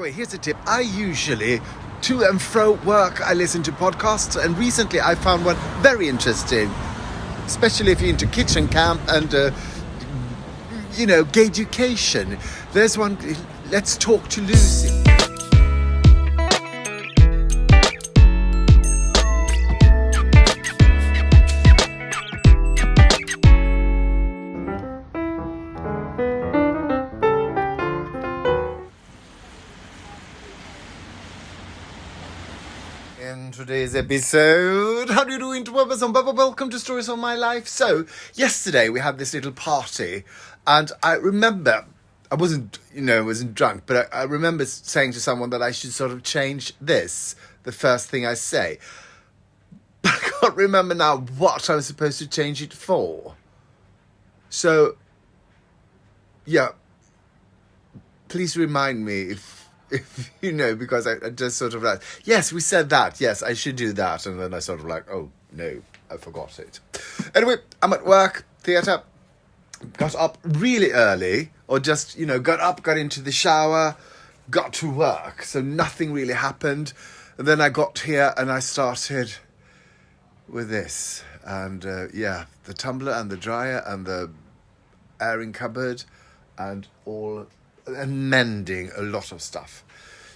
Anyway, here's a tip. I usually, to and fro work, I listen to podcasts, and recently I found one very interesting, especially if you're into kitchen camp and, gay-education. There's one, Let's Talk to Lucy. In today's episode, how do you do, interwebers and welcome to Stories of My Life. So, yesterday we had this little party, and I remember, I wasn't drunk, but I remember saying to someone that I should sort of change this, the first thing I say. But I can't remember now what I was supposed to change it for. So, yeah, please remind me if you know, because I just sort of like, yes, we said that, yes, I should do that, and then I sort of like, oh, no, I forgot it. Anyway, I'm at work, theatre, got up really early, or just, got up, got into the shower, got to work, so nothing really happened, and then I got here, and I started with this, and, the tumbler, and the dryer, and the airing cupboard, and mending a lot of stuff.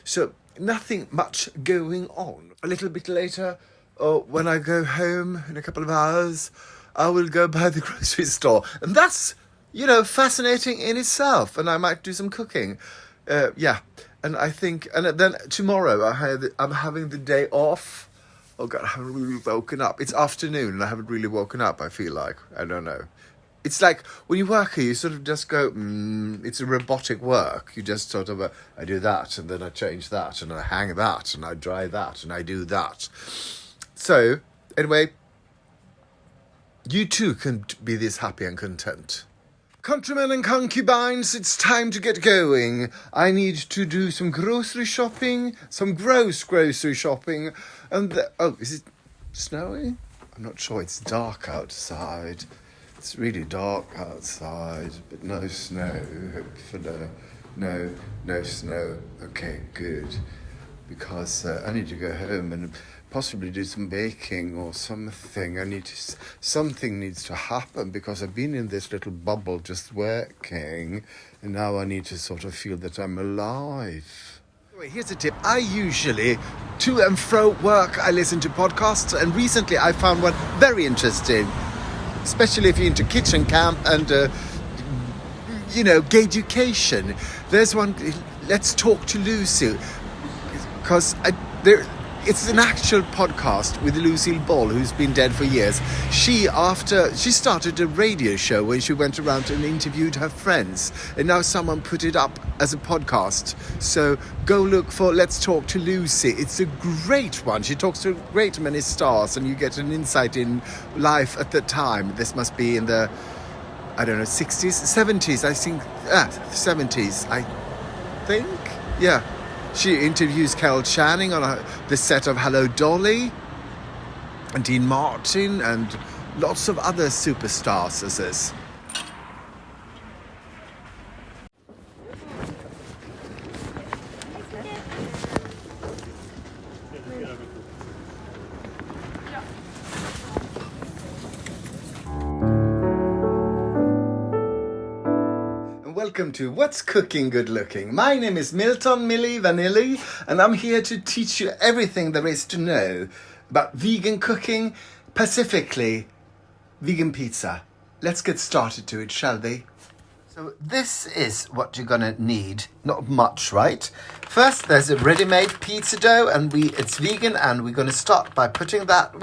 So nothing much going on. A little bit later, when I go home in a couple of hours, I will go by the grocery store. And that's, fascinating in itself. And I might do some cooking. And I think, and then tomorrow I'm having the day off. Oh God, I haven't really woken up. It's afternoon and I haven't really woken up, I feel like. I don't know. It's like when you work here, you sort of just go, it's a robotic work. You just sort of, I do that, and then I change that, and I hang that, and I dry that, and I do that. So, anyway, you too can be this happy and content. Countrymen and concubines, it's time to get going. I need to do some grocery shopping, some grocery shopping. And, is it snowing? I'm not sure, it's dark outside. It's really dark outside, but no snow. Hopefully, no snow. Okay, good. Because I need to go home and possibly do some baking or something. Something needs to happen because I've been in this little bubble just working, and now I need to sort of feel that I'm alive. Anyway, here's a tip. I usually, to and fro work, I listen to podcasts, and recently I found one very interesting, especially if you're into kitchen camp and, gay-education. There's one, Let's Talk to Lucy, because it's an actual podcast with Lucille Ball, who's been dead for years. She started a radio show when she went around and interviewed her friends, and now someone put it up as a podcast. So go look for Let's Talk to Lucy. It's a great one. She talks to a great many stars, and you get an insight in life at the time. This must be in the, 60s, 70s, I think, 70s, I think, yeah. She interviews Carol Channing on the set of Hello, Dolly, and Dean Martin, and lots of other superstars as this. Welcome to What's Cooking Good Looking. My name is Milton Millie Vanilli, and I'm here to teach you everything there is to know about vegan cooking, specifically vegan pizza. Let's get started to it, shall we? So this is what you're gonna need. Not much, right? First, there's a ready-made pizza dough, and it's vegan, and we're gonna start by putting that,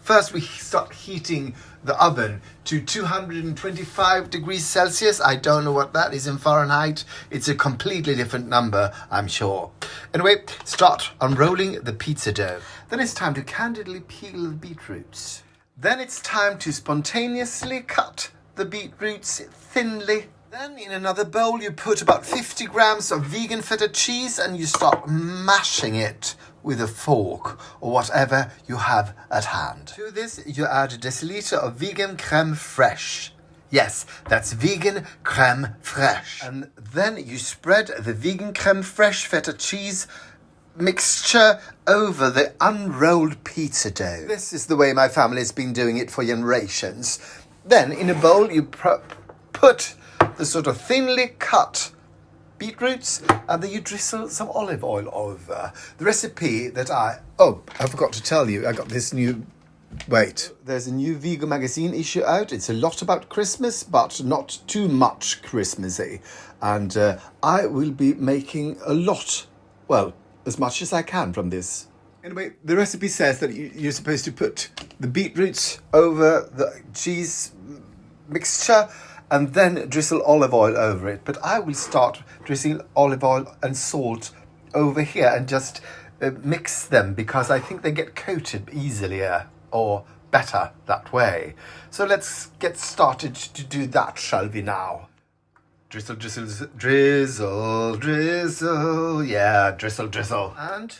first we start heating the oven to 225 degrees Celsius. I don't know what that is in Fahrenheit. It's a completely different number, I'm sure. Anyway, start unrolling the pizza dough. Then it's time to candidly peel the beetroots. Then it's time to spontaneously cut the beetroots thinly. Then in another bowl you put about 50 grams of vegan feta cheese, and you start mashing it with a fork or whatever you have at hand. To this you add a deciliter of vegan creme fraiche. Yes, that's vegan crème fraîche. And then you spread the vegan crème fraîche feta cheese mixture over the unrolled pizza dough. This is the way my family's been doing it for generations. Then in a bowl you put the sort of thinly cut beetroots, and then you drizzle some olive oil over. The recipe that I forgot to tell you, I got this new, there's a new vegan magazine issue out. It's a lot about Christmas, but not too much Christmassy. And I will be making a lot, as much as I can from this. Anyway, the recipe says that you're supposed to put the beetroots over the cheese mixture and then drizzle olive oil over it. But I will start drizzling olive oil and salt over here and just mix them, because I think they get coated easier or better that way. So let's get started to do that, shall we now? Drizzle, drizzle, drizzle, drizzle. Yeah, drizzle, drizzle. And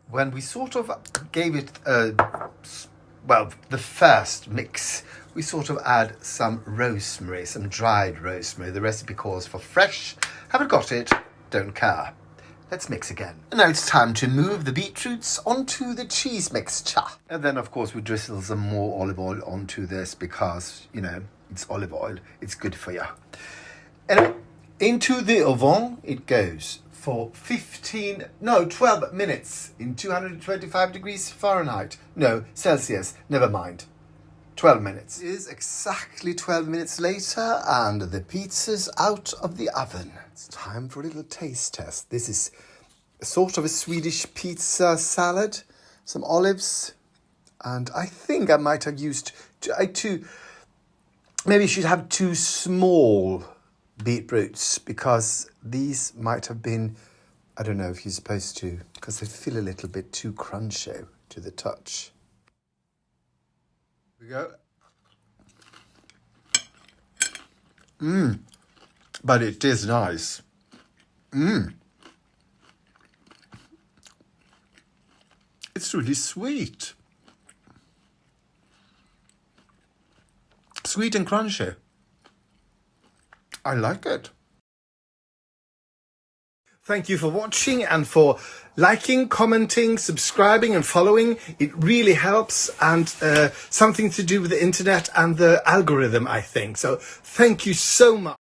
when we sort of gave it the first mix, we sort of add some rosemary, some dried rosemary. The recipe calls for fresh. Haven't got it, don't care. Let's mix again. And now it's time to move the beetroots onto the cheese mixture. And then, of course, we drizzle some more olive oil onto this because, it's olive oil. It's good for you. Anyway, into the oven it goes for 12 minutes in 225 degrees Fahrenheit. No, Celsius, never mind. 12 minutes. It is exactly 12 minutes later and the pizza's out of the oven. It's time for a little taste test. This is sort of a Swedish pizza salad, some olives, and I think I might have used maybe you should have 2 small beetroots, because these might have been, I don't know if you're supposed to, because they feel a little bit too crunchy to the touch. Here we go. But it is nice. It's really sweet. Sweet and crunchy. I like it. Thank you for watching and for liking, commenting, subscribing and following. It really helps, and something to do with the internet and the algorithm, I think. So thank you so much.